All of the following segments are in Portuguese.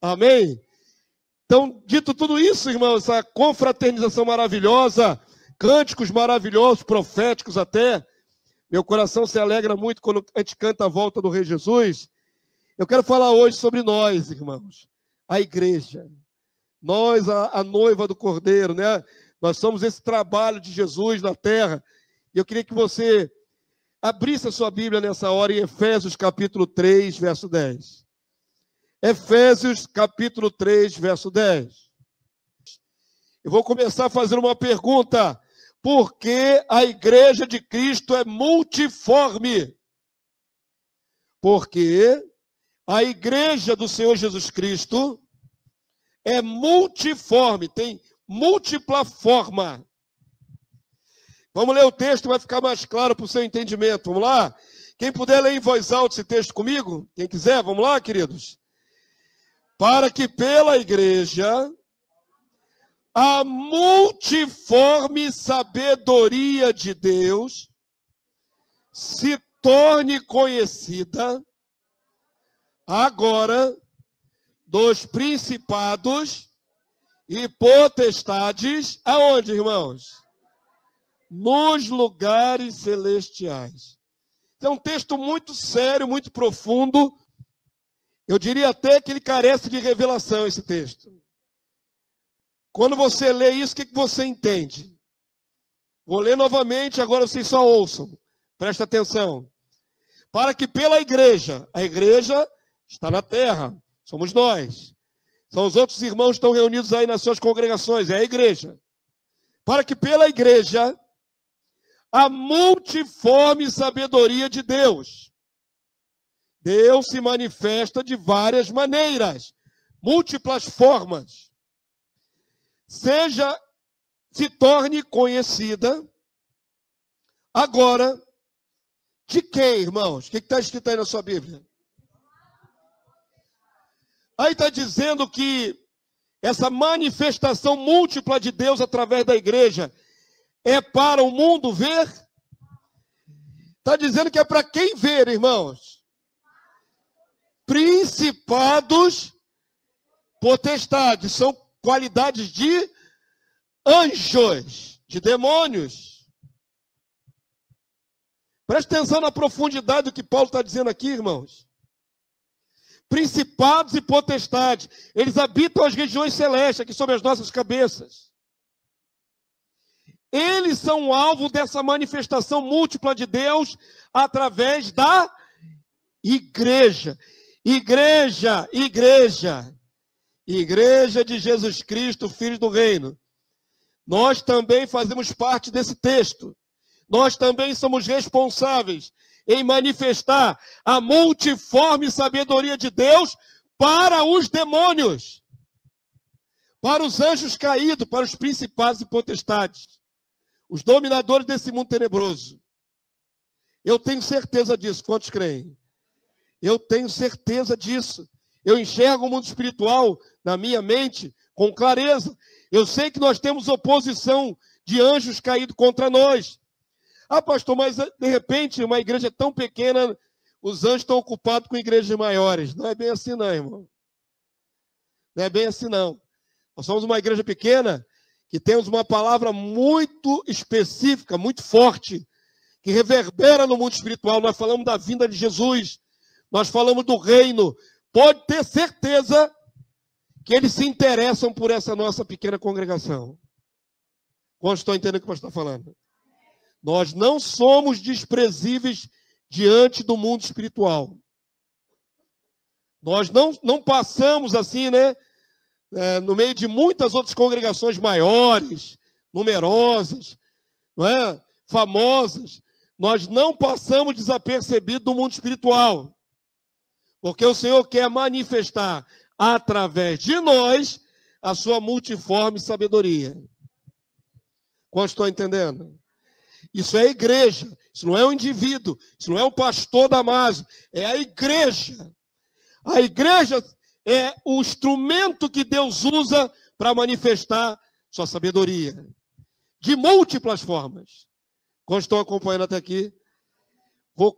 Amém? Então, dito tudo isso, irmãos, essa confraternização maravilhosa, cânticos maravilhosos, proféticos até, meu coração se alegra muito quando a gente canta a volta do Rei Jesus. Eu quero falar hoje sobre nós, irmãos, a igreja. Nós, a noiva do Cordeiro, né? Nós somos esse trabalho de Jesus na terra. E eu queria que você abrisse a sua Bíblia nessa hora em Efésios capítulo 3, verso 10. Efésios capítulo 3, verso 10. Eu vou começar fazendo uma pergunta. Por que a igreja de Cristo é multiforme? Porque a igreja do Senhor Jesus Cristo é multiforme, tem múltipla forma. Vamos ler o texto, vai ficar mais claro para o seu entendimento. Vamos lá? Quem puder ler em voz alta esse texto comigo? Quem quiser, vamos lá, queridos? Para que pela igreja a multiforme sabedoria de Deus se torne conhecida agora dos principados e potestades, aonde, irmãos? Nos lugares celestiais. É um texto muito sério, muito profundo. Eu diria até que ele carece de revelação, esse texto. Quando você lê isso, o que você entende? Vou ler novamente, agora vocês só ouçam. Presta atenção. Para que pela igreja, a igreja está na terra, somos nós. São os outros irmãos que estão reunidos aí nas suas congregações, é a igreja. Para que pela igreja, a multiforme sabedoria de Deus. Deus se manifesta de várias maneiras, múltiplas formas. Se torne conhecida agora de quem, irmãos? O que está escrito aí na sua Bíblia? Aí está dizendo que essa manifestação múltipla de Deus através da igreja é para o mundo ver? Está dizendo que é para quem ver, irmãos? Principados, potestades, são qualidades de anjos, de demônios. Preste atenção na profundidade do que Paulo está dizendo aqui, irmãos. Principados e potestades, eles habitam as regiões celestes, aqui sobre as nossas cabeças. Eles são o alvo dessa manifestação múltipla de Deus através da igreja. Igreja, igreja. Igreja de Jesus Cristo, Filho do Reino. Nós também fazemos parte desse texto. Nós também somos responsáveis em manifestar a multiforme sabedoria de Deus para os demônios, para os anjos caídos, para os principados e potestades, os dominadores desse mundo tenebroso. Eu tenho certeza disso. Quantos creem? Eu tenho certeza disso. Eu enxergo o mundo espiritual na minha mente com clareza. Eu sei que nós temos oposição de anjos caídos contra nós. Ah, pastor, mas de repente uma igreja tão pequena, os anjos estão ocupados com igrejas maiores. Não é bem assim não, irmão. Não é bem assim não. Nós somos uma igreja pequena que temos uma palavra muito específica, muito forte, que reverbera no mundo espiritual. Nós falamos da vinda de Jesus. Nós falamos do reino. Pode ter certeza que eles se interessam por essa nossa pequena congregação. Quantos estão entendendo o que o pastor está falando? Nós não somos desprezíveis diante do mundo espiritual. Nós não passamos assim, né? No meio de muitas outras congregações maiores, numerosas, não é? Famosas. Nós não passamos desapercebidos do mundo espiritual. Porque o Senhor quer manifestar através de nós a sua multiforme sabedoria. Quantos estão entendendo? Isso é a igreja, isso não é um indivíduo, isso não é um pastor Damásio, é a igreja. A igreja é o instrumento que Deus usa para manifestar sua sabedoria. De múltiplas formas. Quantos estão acompanhando até aqui?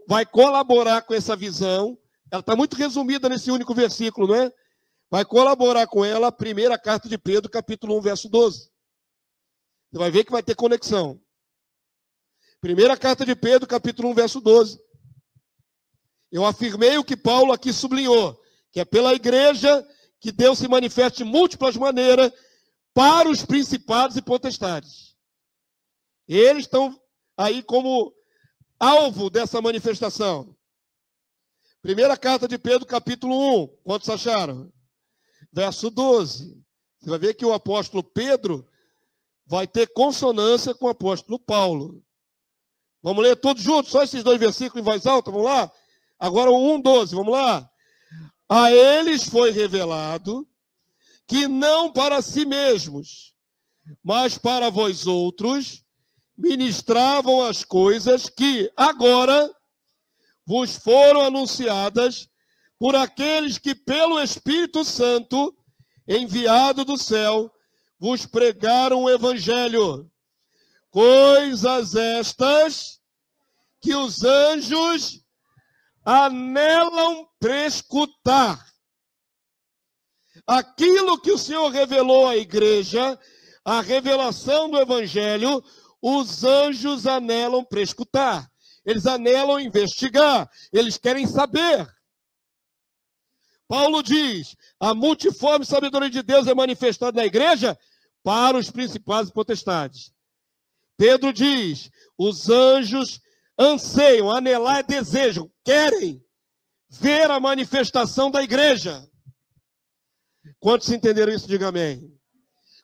Vai colaborar com essa visão. Ela está muito resumida nesse único versículo, não é? vai colaborar com ela a primeira carta de Pedro, capítulo 1, verso 12. Você vai ver que vai ter conexão. Primeira carta de Pedro, capítulo 1, verso 12. Eu afirmei o que Paulo aqui sublinhou, que é pela igreja que Deus se manifesta de múltiplas maneiras para os principados e potestades. Eles estão aí como alvo dessa manifestação. Primeira carta de Pedro, capítulo 1. Quantos acharam? Verso 12. Você vai ver que o apóstolo Pedro vai ter consonância com o apóstolo Paulo. Vamos ler todos juntos, só esses dois versículos em voz alta, vamos lá? Agora o 1, 12, vamos lá? A eles foi revelado que não para si mesmos, mas para vós outros, ministravam as coisas que agora vos foram anunciadas por aqueles que pelo Espírito Santo, enviado do céu, vos pregaram o evangelho. Coisas estas que os anjos anelam prescutar. Aquilo que o Senhor revelou à igreja, a revelação do evangelho, os anjos anelam prescutar. Eles anelam investigar, eles querem saber. Paulo diz, a multiforme sabedoria de Deus é manifestada na igreja para os principados e potestades. Pedro diz, os anjos anseiam, anelar é desejo, querem ver a manifestação da igreja. Quantos entenderam isso, diga amém.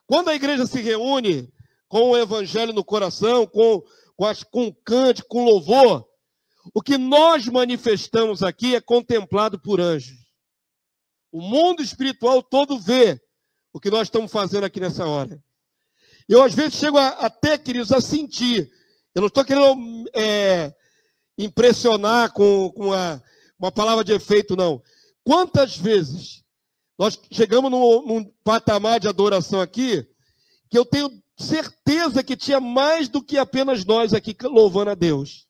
Quando a igreja se reúne com o evangelho no coração, com cântico, com louvor, o que nós manifestamos aqui é contemplado por anjos. O mundo espiritual todo vê o que nós estamos fazendo aqui nessa hora. Eu, às vezes, chego até, queridos, a sentir. Eu não estou querendo impressionar com uma palavra de efeito, não. Quantas vezes nós chegamos num patamar de adoração aqui, que eu tenho certeza que tinha mais do que apenas nós aqui louvando a Deus.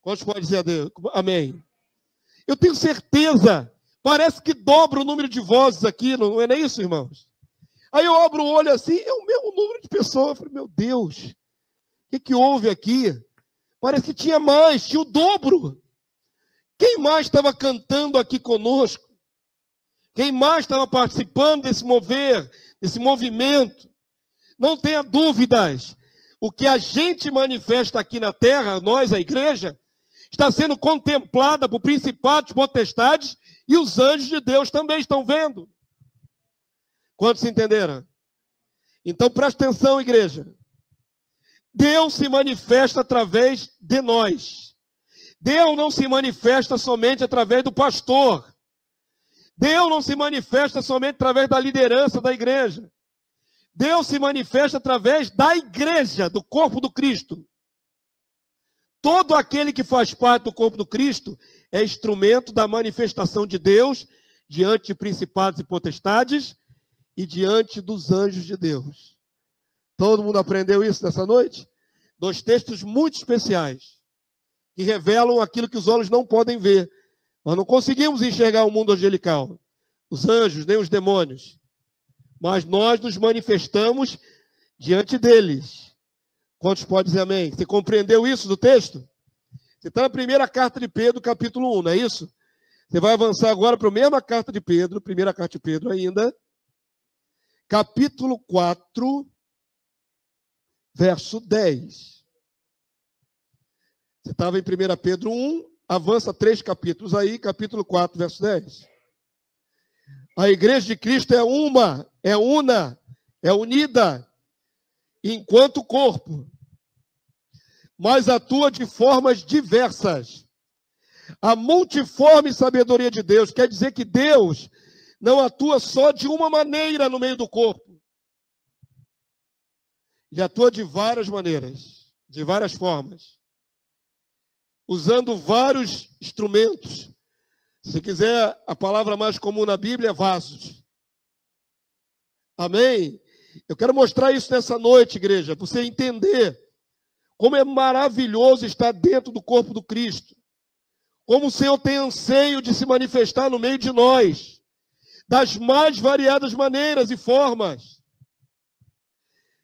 Quantos podem dizer a Deus? Amém. Eu tenho certeza. Parece que dobra o número de vozes aqui, não é isso, irmãos? Aí eu abro o olho assim, é o mesmo número de pessoas. Eu falei, meu Deus, o que houve aqui? Parece que tinha mais, tinha o dobro. Quem mais estava cantando aqui conosco? Quem mais estava participando desse mover, desse movimento? Não tenha dúvidas. O que a gente manifesta aqui na terra, nós, a igreja, está sendo contemplada por principados, potestades, e os anjos de Deus também estão vendo. Quantos entenderam? Então presta atenção, igreja. Deus se manifesta através de nós. Deus não se manifesta somente através do pastor. Deus não se manifesta somente através da liderança da igreja. Deus se manifesta através da igreja, do corpo do Cristo. Todo aquele que faz parte do corpo do Cristo é instrumento da manifestação de Deus diante de principados e potestades e diante dos anjos de Deus. Todo mundo aprendeu isso nessa noite? Dois textos muito especiais que revelam aquilo que os olhos não podem ver. Nós não conseguimos enxergar o mundo angelical, os anjos, nem os demônios. Mas nós nos manifestamos diante deles. Quantos podem dizer amém? Você compreendeu isso do texto? Você está na primeira carta de Pedro, capítulo 1, não é isso? Você vai avançar agora para a mesma carta de Pedro, primeira carta de Pedro ainda, capítulo 4, verso 10. Você estava em 1 Pedro 1, avança 3 capítulos aí, capítulo 4, verso 10. A igreja de Cristo é uma, é una, é unida, enquanto corpo, mas atua de formas diversas. A multiforme sabedoria de Deus quer dizer que Deus não atua só de uma maneira no meio do corpo. Ele atua de várias maneiras, de várias formas, usando vários instrumentos. Se quiser, a palavra mais comum na Bíblia é vasos. Amém? Eu quero mostrar isso nessa noite, igreja, para você entender como é maravilhoso estar dentro do corpo do Cristo. Como o Senhor tem anseio de se manifestar no meio de nós. das mais variadas maneiras e formas.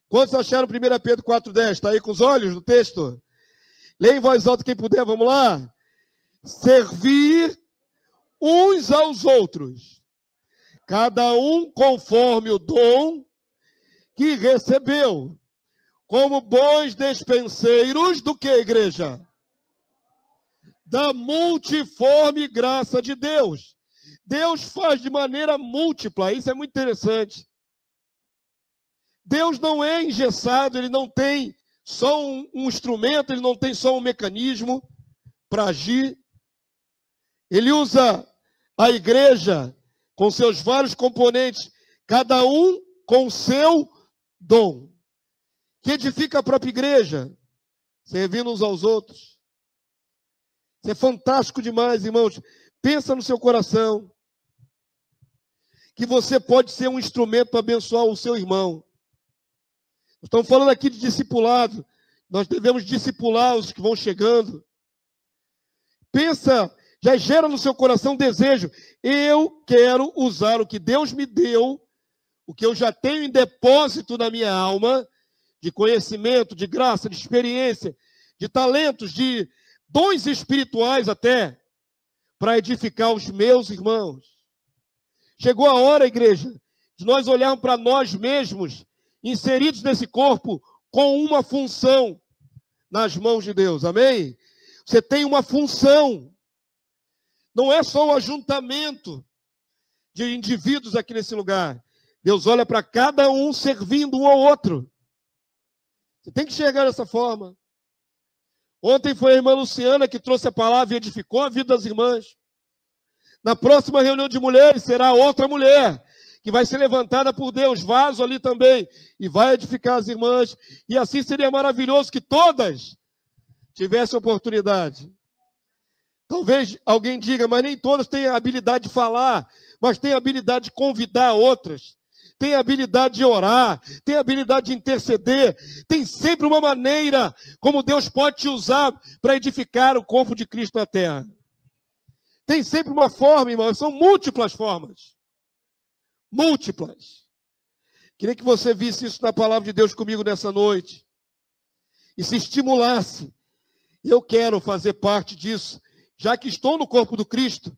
Quantos acharam 1 Pedro 4,10? Está aí com os olhos no texto? Leia em voz alta quem puder, vamos lá. Servir uns aos outros, cada um conforme o dom que recebeu, como bons despenseiros do que, igreja? Da multiforme graça de Deus. Deus faz de maneira múltipla, isso é muito interessante. Deus não é engessado, ele não tem só um instrumento, ele não tem só um mecanismo para agir. Ele usa a igreja com seus vários componentes, cada um com seu dom, que edifica a própria igreja, servindo uns aos outros. Isso é fantástico demais, irmãos. Pensa no seu coração, que você pode ser um instrumento para abençoar o seu irmão. Estamos falando aqui de discipulado. Nós devemos discipular os que vão chegando. Pensa, já gera no seu coração um desejo. Eu quero usar o que Deus me deu, o que eu já tenho em depósito na minha alma, de conhecimento, de graça, de experiência, de talentos, de dons espirituais até, para edificar os meus irmãos. Chegou a hora, igreja, de nós olharmos para nós mesmos, inseridos nesse corpo, com uma função nas mãos de Deus, amém? Você tem uma função, não é só o ajuntamento de indivíduos aqui nesse lugar. Deus olha para cada um servindo um ao outro. Você tem que enxergar dessa forma. Ontem foi a irmã Luciana que trouxe a palavra e edificou a vida das irmãs. Na próxima reunião de mulheres será outra mulher que vai ser levantada por Deus, vaso ali também, e vai edificar as irmãs. E assim seria maravilhoso que todas tivessem oportunidade. Talvez alguém diga, mas nem todas têm a habilidade de falar, mas têm a habilidade de convidar outras, tem a habilidade de orar, tem a habilidade de interceder, tem sempre uma maneira como Deus pode te usar para edificar o corpo de Cristo na terra. Tem sempre uma forma, irmão, são múltiplas formas. Múltiplas. Queria que você visse isso na palavra de Deus comigo nessa noite. E se estimulasse. Eu quero fazer parte disso. Já que estou no corpo do Cristo,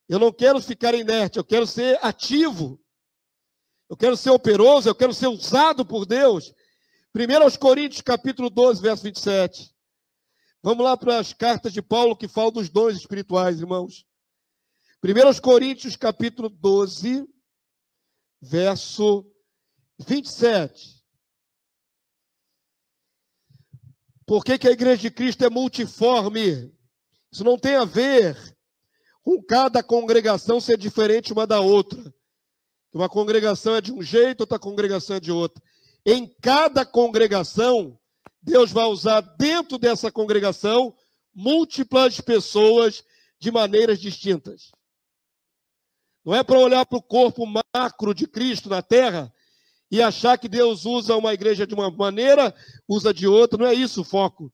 eu não quero ficar inerte, eu quero ser ativo. Eu quero ser operoso, eu quero ser usado por Deus. 1 Coríntios, capítulo 12, verso 27. Vamos lá para as cartas de Paulo que falam dos dons espirituais, irmãos. 1 Coríntios, capítulo 12, verso 27. Por que a igreja de Cristo é multiforme? Isso não tem a ver com cada congregação ser diferente uma da outra. Uma congregação é de um jeito, outra congregação é de outra. Em cada congregação, Deus vai usar dentro dessa congregação múltiplas pessoas de maneiras distintas. Não é para olhar para o corpo macro de Cristo na terra e achar que Deus usa uma igreja de uma maneira, usa de outra. Não é isso o foco.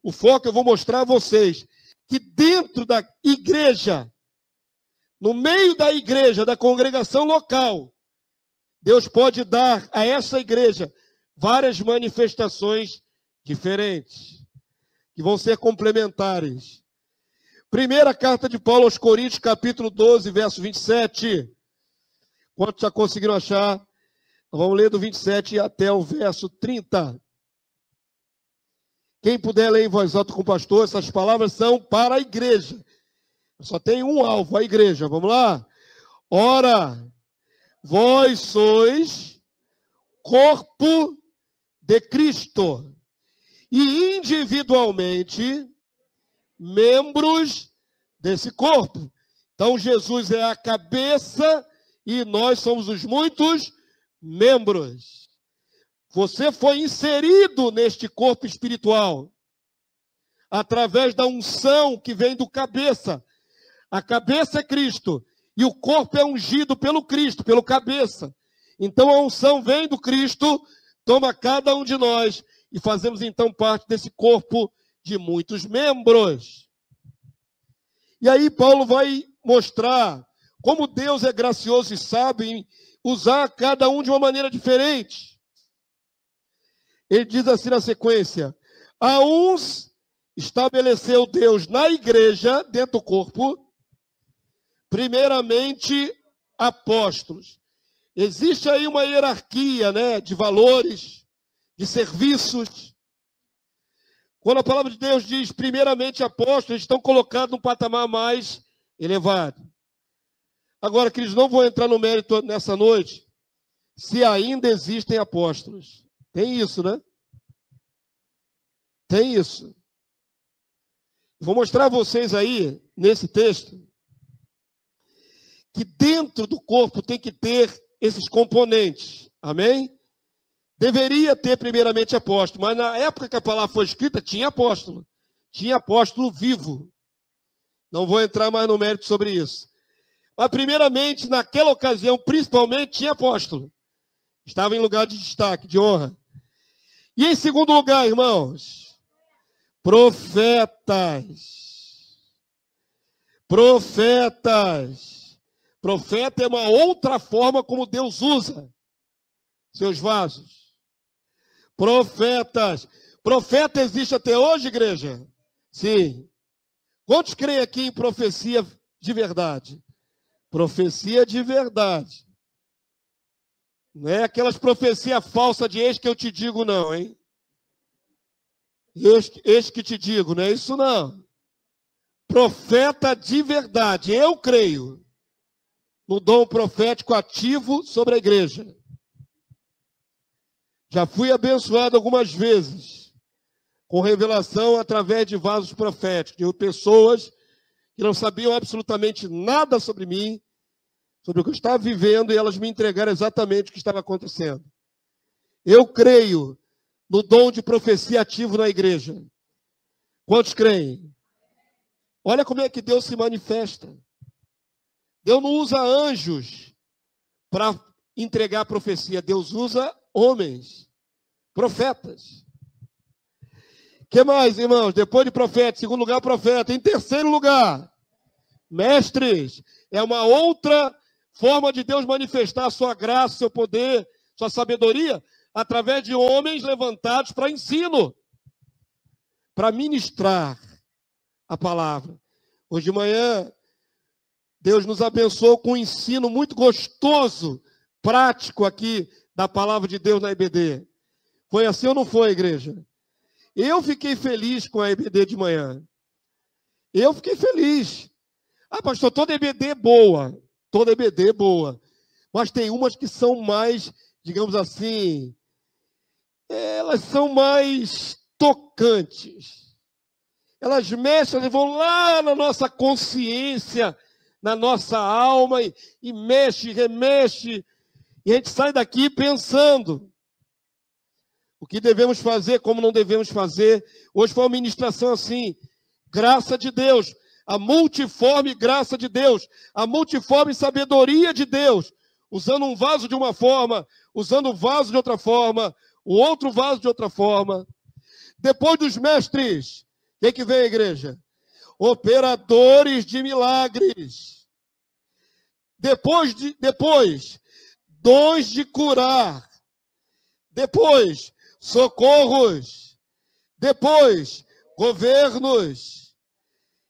O foco eu vou mostrar a vocês que dentro da igreja, no meio da igreja, da congregação local, Deus pode dar a essa igreja várias manifestações diferentes, que vão ser complementares. Primeira carta de Paulo aos Coríntios, capítulo 12, verso 27. Quantos já conseguiram achar? Vamos ler do 27 até o verso 30. Quem puder ler em voz alta com o pastor, essas palavras são para a igreja. Só tem um alvo, a igreja. Vamos lá? Ora, vós sois corpo de Cristo e individualmente membros desse corpo. Então Jesus é a cabeça e nós somos os muitos membros. Você foi inserido neste corpo espiritual através da unção que vem do cabeça. A cabeça é Cristo e o corpo é ungido pelo Cristo, pelo cabeça. Então a unção vem do Cristo, toma cada um de nós e fazemos então parte desse corpo de muitos membros. E aí Paulo vai mostrar Como Deus é gracioso e sabe em usar cada um de uma maneira diferente. Ele diz assim na sequência: a uns estabeleceu Deus na igreja, dentro do corpo, primeiramente apóstolos. Existe aí uma hierarquia, né, de valores, de serviços. Quando a palavra de Deus diz primeiramente apóstolos, eles estão colocados num patamar mais elevado. Agora, queridos, não vou entrar no mérito nessa noite se ainda existem apóstolos. Tem isso, né? Tem isso. Vou mostrar a vocês aí, nesse texto, que dentro do corpo tem que ter esses componentes. Amém? Deveria ter primeiramente apóstolo, mas na época que a palavra foi escrita, tinha apóstolo. Tinha apóstolo vivo. Não vou entrar mais no mérito sobre isso. Mas primeiramente, naquela ocasião, principalmente, tinha apóstolo. Estava em lugar de destaque, de honra. E em segundo lugar, irmãos, profetas. Profetas. Profeta é uma outra forma como Deus usa seus vasos. Profetas. Profeta existe até hoje, igreja? Sim. Quantos creem aqui em profecia de verdade? Profecia de verdade. Não é aquelas profecias falsas de eis que eu te digo, não, hein? Eis que te digo, não é isso, não. Profeta de verdade. Eu creio no dom profético ativo sobre a igreja. Já fui abençoado algumas vezes com revelação através de vasos proféticos, de pessoas que não sabiam absolutamente nada sobre mim, sobre o que eu estava vivendo, e elas me entregaram exatamente o que estava acontecendo. Eu creio no dom de profecia ativo na igreja. Quantos creem? Olha como é que Deus se manifesta. Deus não usa anjos para entregar profecia. Deus usa homens, profetas. O que mais, irmãos? Depois de profeta, em segundo lugar, profeta. Em terceiro lugar, mestres. É uma outra forma de Deus manifestar a sua graça, seu poder, sua sabedoria, através de homens levantados para ensino, para ministrar a palavra. Hoje de manhã, Deus nos abençoou com um ensino muito gostoso, prático aqui, da palavra de Deus na EBD. Foi assim ou não foi, igreja? Eu fiquei feliz com a EBD de manhã. Eu fiquei feliz. Ah, pastor, toda EBD é boa. Toda EBD é boa. Mas tem umas que são mais, digamos assim, elas são mais tocantes. Elas mexem, elas vão lá na nossa consciência, na nossa alma, e mexe, remexe. E a gente sai daqui pensando o que devemos fazer, como não devemos fazer. Hoje foi uma ministração assim, graça de Deus, a multiforme graça de Deus, a multiforme sabedoria de Deus, usando um vaso de uma forma, usando o vaso de outra forma, o outro vaso de outra forma. Depois dos mestres, o que vem, igreja? Operadores de milagres. Depois, dons de curar. Depois, socorros. Depois, governos.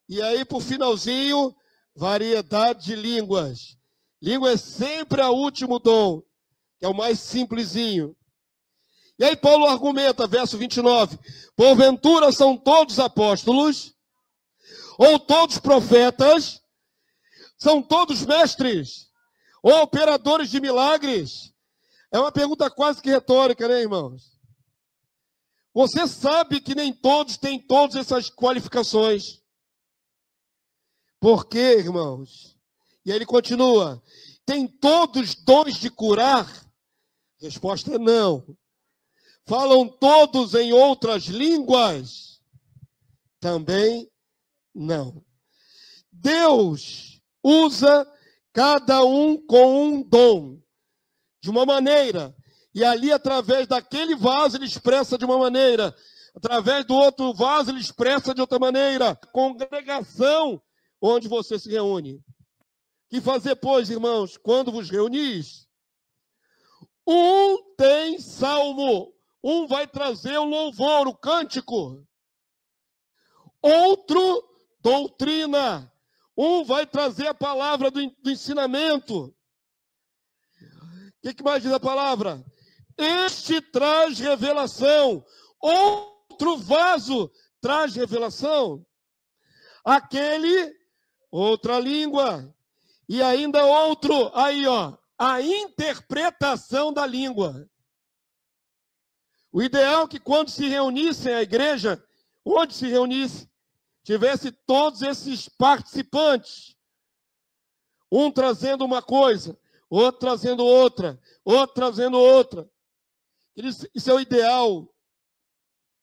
E aí, por finalzinho, variedade de línguas. Língua é sempre o último dom, que é o mais simplesinho. E aí Paulo argumenta, verso 29, porventura são todos apóstolos, ou todos profetas, são todos mestres, ou operadores de milagres? É uma pergunta quase que retórica, né, irmãos? Você sabe que nem todos têm todas essas qualificações. Por quê, irmãos? E aí ele continua, tem todos dons de curar? Resposta é não. Falam todos em outras línguas? Também não. Deus usa cada um com um dom, de uma maneira, e ali através daquele vaso ele expressa de uma maneira, através do outro vaso ele expressa de outra maneira. Congregação onde você se reúne. Que fazer, pois, irmãos, quando vos reunis? Um tem salmo, um vai trazer o louvor, o cântico. Outro, doutrina. Um vai trazer a palavra do ensinamento. O que mais diz a palavra? Este traz revelação. Outro vaso traz revelação. Aquele, outra língua. E ainda outro, aí ó, a interpretação da língua. O ideal é que quando se reunissem a igreja, onde se reunisse, tivesse todos esses participantes. Um trazendo uma coisa, outro trazendo outra, outro trazendo outra. Isso é o ideal.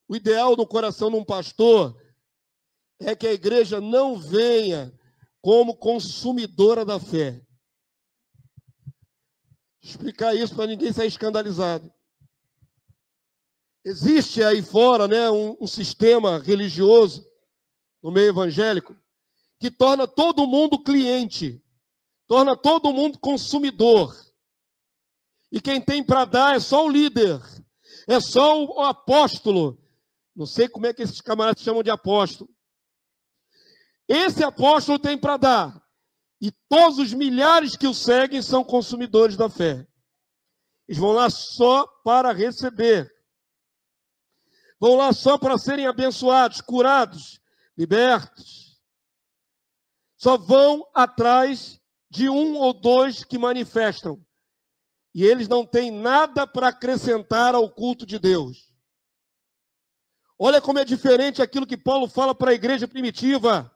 O ideal no coração de um pastor é que a igreja não venha como consumidora da fé. Explicar isso para ninguém sair escandalizado. Existe aí fora, né, um sistema religioso no meio evangélico que torna todo mundo cliente, torna todo mundo consumidor. E quem tem para dar é só o líder, é só o apóstolo. Não sei como é que esses camaradas chamam de apóstolo. Esse apóstolo tem para dar. E todos os milhares que o seguem são consumidores da fé. Eles vão lá só para receber. Vão lá só para serem abençoados, curados, libertos. Só vão atrás de um ou dois que manifestam. E eles não têm nada para acrescentar ao culto de Deus. Olha como é diferente aquilo que Paulo fala para a igreja primitiva.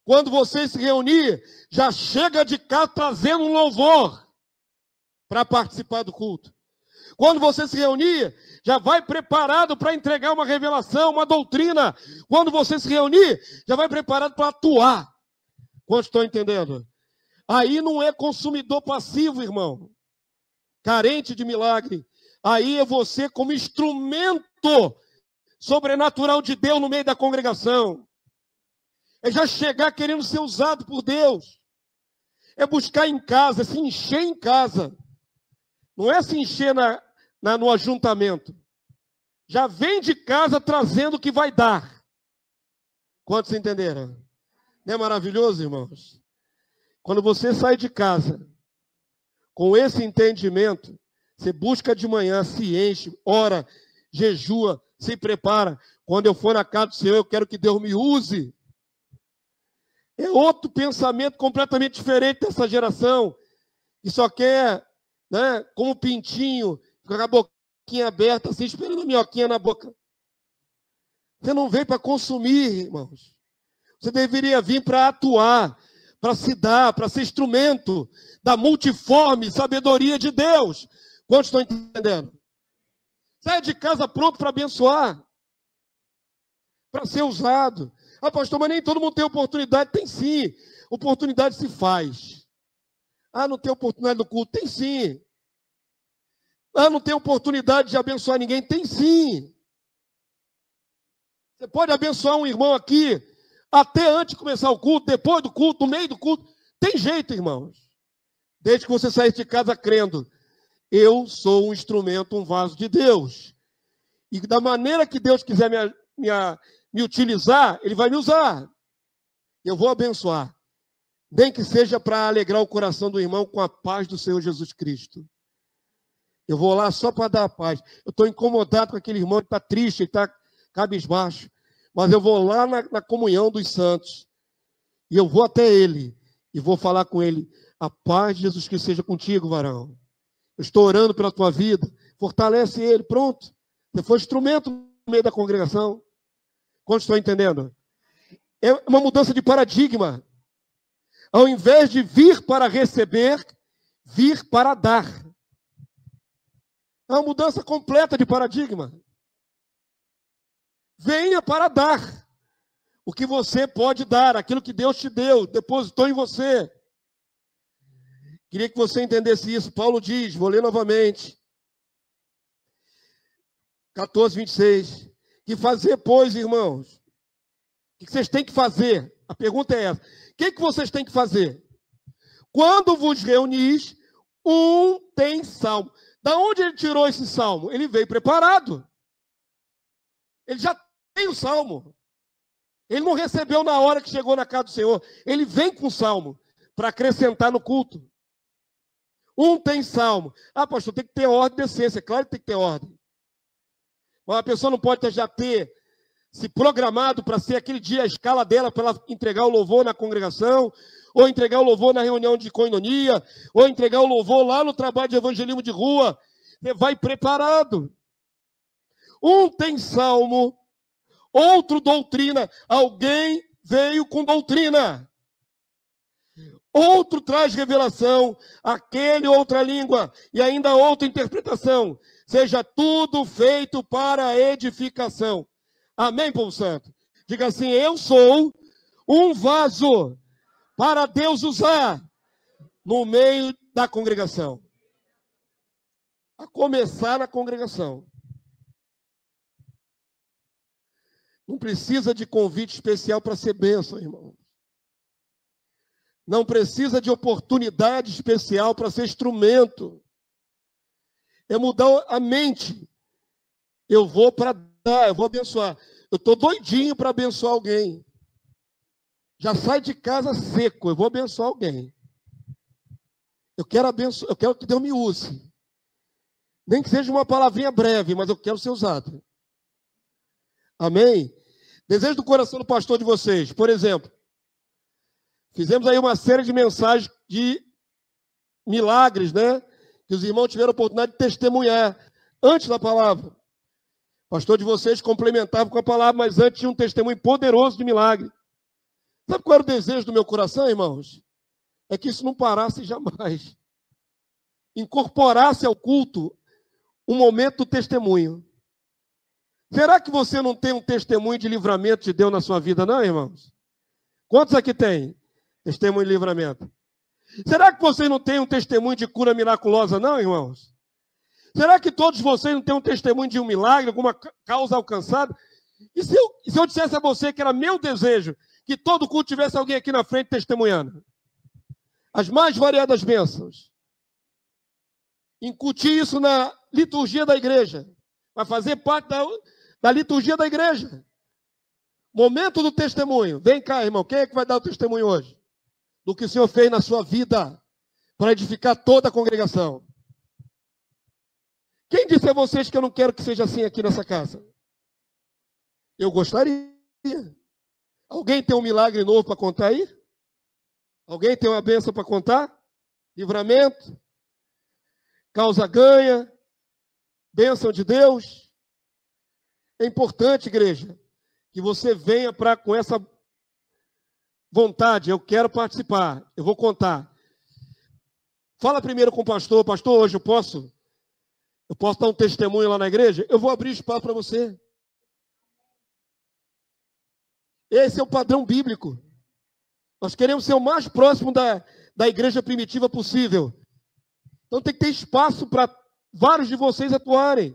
Quando você se reunir, já chega de cá trazendo um louvor para participar do culto. Quando você se reunir, já vai preparado para entregar uma revelação, uma doutrina. Quando você se reunir, já vai preparado para atuar. Quantos estão entendendo? Aí não é consumidor passivo, irmão. Carente de milagre. Aí é você como instrumento sobrenatural de Deus no meio da congregação. É já chegar querendo ser usado por Deus. É buscar em casa, é se encher em casa. Não é se encher no ajuntamento. Já vem de casa trazendo o que vai dar. Quantos entenderam? Não é maravilhoso, irmãos? Quando você sai de casa com esse entendimento, você busca de manhã, se enche, ora, jejua, se prepara. Quando eu for na casa do Senhor, eu quero que Deus me use. É outro pensamento completamente diferente dessa geração, que só quer, né, como pintinho, com a boquinha aberta, assim, esperando a minhoquinha na boca. Você não veio para consumir, irmãos. Você deveria vir para atuar, para se dar, para ser instrumento da multiforme sabedoria de Deus. Quantos estão entendendo? Sai de casa pronto para abençoar, para ser usado. Ah, pastor, mas nem todo mundo tem oportunidade. Tem sim. Oportunidade se faz. Ah, não tem oportunidade no culto? Tem sim. Ah, não tem oportunidade de abençoar ninguém? Tem sim. Você pode abençoar um irmão aqui, até antes de começar o culto, depois do culto, no meio do culto. Tem jeito, irmãos. Desde que você sair de casa crendo, eu sou um instrumento, um vaso de Deus. E da maneira que Deus quiser me utilizar, Ele vai me usar. Eu vou abençoar. Nem que seja para alegrar o coração do irmão com a paz do Senhor Jesus Cristo. Eu vou lá só para dar a paz. Eu estou incomodado com aquele irmão que está triste, que está cabisbaixo. Mas eu vou lá na comunhão dos santos. E eu vou até ele. E vou falar com ele. A paz de Jesus Cristo seja contigo, varão. Eu estou orando pela tua vida. Fortalece ele. Pronto. Você foi instrumento no meio da congregação. Quantos estão entendendo? É uma mudança de paradigma. Ao invés de vir para receber, vir para dar. É uma mudança completa de paradigma. Venha para dar o que você pode dar, aquilo que Deus te deu, depositou em você. Queria que você entendesse isso. Paulo diz, vou ler novamente. 14, 26. Que fazer, pois, irmãos? O que vocês têm que fazer? A pergunta é essa. O que vocês têm que fazer? Quando vos reunis, um tem salmo. Da onde ele tirou esse salmo? Ele veio preparado. Ele já tem o salmo. Ele não recebeu na hora que chegou na casa do Senhor. Ele vem com o salmo para acrescentar no culto. Um tem salmo. Ah, pastor, tem que ter ordem e decência. Claro que tem que ter ordem. Mas a pessoa não pode já ter se programado para ser aquele dia a escala dela para ela entregar o louvor na congregação, ou entregar o louvor na reunião de coinonia, ou entregar o louvor lá no trabalho de evangelismo de rua. Você vai preparado. Um tem salmo, outro doutrina. Alguém veio com doutrina. Outro traz revelação, aquele outra língua, e ainda outra interpretação. Seja tudo feito para a edificação. Amém, povo santo? Diga assim, eu sou um vaso para Deus usar no meio da congregação. A começar na congregação. Não precisa de convite especial para ser bênção, irmão. Não precisa de oportunidade especial para ser instrumento. É mudar a mente. Eu vou para dar, eu vou abençoar. Eu estou doidinho para abençoar alguém. Já sai de casa seco, eu vou abençoar alguém. Eu quero que Deus me use. Nem que seja uma palavrinha breve, mas eu quero ser usado. Amém? Desejo do coração do pastor de vocês. Por exemplo, fizemos aí uma série de mensagens de milagres, né? Que os irmãos tiveram a oportunidade de testemunhar antes da palavra. O pastor de vocês complementava com a palavra, mas antes tinha um testemunho poderoso de milagre. Sabe qual era o desejo do meu coração, irmãos? É que isso não parasse jamais. Incorporasse ao culto um momento do testemunho. Será que você não tem um testemunho de livramento de Deus na sua vida, não, irmãos? Quantos aqui tem testemunho de livramento? Será que você não tem um testemunho de cura miraculosa, não, irmãos? Será que todos vocês não têm um testemunho de um milagre, alguma causa alcançada? E se eu dissesse a você que era meu desejo que todo culto tivesse alguém aqui na frente testemunhando? As mais variadas bênçãos. Incutir isso na liturgia da igreja. Vai fazer parte da liturgia da igreja. Momento do testemunho. Vem cá, irmão. Quem é que vai dar o testemunho hoje? Do que o Senhor fez na sua vida para edificar toda a congregação. Quem disse a vocês que eu não quero que seja assim aqui nessa casa? Eu gostaria. Alguém tem um milagre novo para contar aí? Alguém tem uma bênção para contar? Livramento? Causa ganha? Bênção de Deus? É importante, igreja, que você venha com essa vontade. Eu quero participar, eu vou contar. Fala primeiro com o pastor. Pastor, hoje eu posso dar um testemunho lá na igreja? Eu vou abrir espaço para você. Esse é o padrão bíblico. Nós queremos ser o mais próximo da igreja primitiva possível. Então tem que ter espaço para vários de vocês atuarem.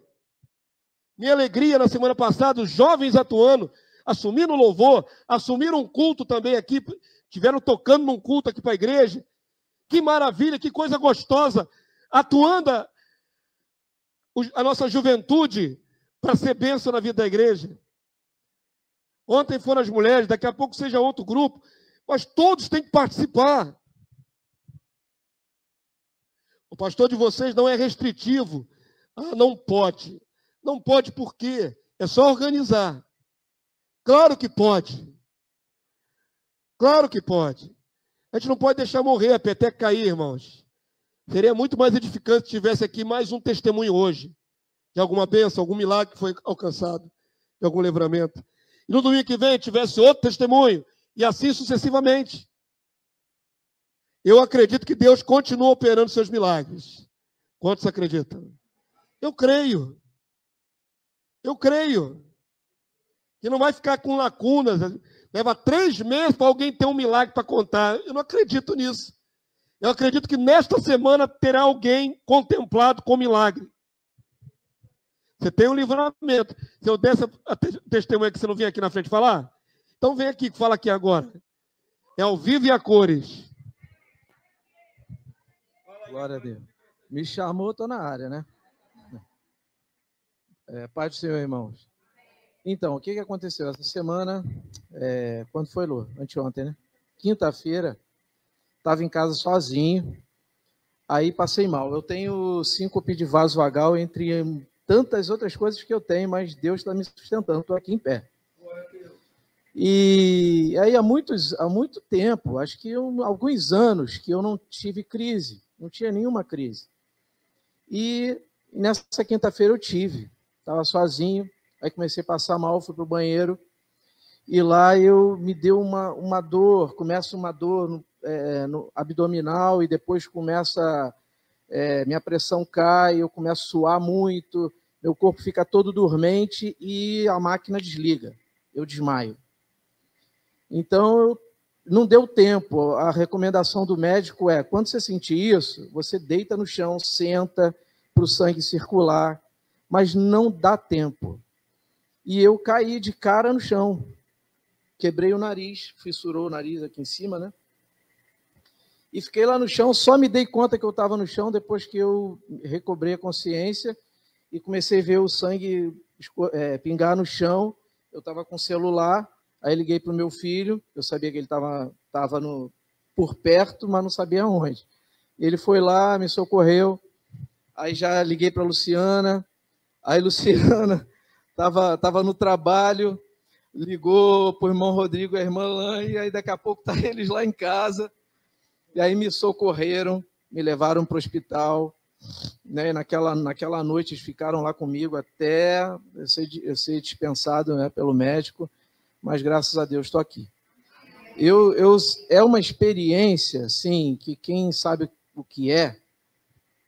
Minha alegria na semana passada, os jovens atuando, assumindo o louvor, assumiram um culto também aqui, estiveram tocando num culto aqui para a igreja. Que maravilha, que coisa gostosa, atuando a nossa juventude para ser bênção na vida da igreja. Ontem foram as mulheres, daqui a pouco seja outro grupo, mas todos têm que participar. O pastor de vocês não é restritivo. Ah, não pode. Não pode por quê? É só organizar. Claro que pode. Claro que pode. A gente não pode deixar morrer, a peteca cair, irmãos. Seria muito mais edificante se tivesse aqui mais um testemunho hoje. De alguma bênção, algum milagre que foi alcançado. De algum livramento. E no domingo que vem tivesse outro testemunho. E assim sucessivamente. Eu acredito que Deus continua operando seus milagres. Quantos acreditam? Eu creio. Eu creio. Que não vai ficar com lacunas. Leva 3 meses para alguém ter um milagre para contar. Eu não acredito nisso. Eu acredito que nesta semana terá alguém contemplado com milagre. Você tem um livramento. Se eu desse a testemunha que você não vinha aqui na frente falar, então vem aqui, fala aqui agora. É ao vivo e a cores. Glória a Deus. Me chamou, estou na área, né? Paz do Senhor, irmãos. Então, o que aconteceu essa semana? Quando foi, Lu? Anteontem, né? Quinta-feira, estava em casa sozinho, aí passei mal. Eu tenho síncope de vaso vagal, entre tantas outras coisas que eu tenho, mas Deus está me sustentando, estou aqui em pé. E aí há muito tempo, acho que alguns anos, que eu não tive crise, não tinha nenhuma crise. E nessa quinta-feira eu tive, estava sozinho, aí comecei a passar mal, fui para o banheiro, e lá me deu uma dor, começa uma dor no abdominal, e depois minha pressão cai, eu começo a suar muito, meu corpo fica todo dormente e a máquina desliga, eu desmaio. Então, não deu tempo. A recomendação do médico é, quando você sentir isso, você deita no chão, senta para o sangue circular, mas não dá tempo. E eu caí de cara no chão, quebrei o nariz, fissurou o nariz aqui em cima, né? E fiquei lá no chão, só me dei conta que eu estava no chão depois que eu recobrei a consciência e comecei a ver o sangue pingar no chão. Eu estava com o celular, aí liguei para o meu filho, eu sabia que ele estava por perto, mas não sabia onde. Ele foi lá, me socorreu, aí já liguei para a Luciana, aí Luciana estava no trabalho, ligou para o irmão Rodrigo e a irmã Lã, e aí daqui a pouco tá eles lá em casa, e aí me socorreram, me levaram para o hospital, né? Naquela noite eles ficaram lá comigo até eu ser dispensado, né, pelo médico, mas graças a Deus estou aqui. É uma experiência, assim, que quem sabe o que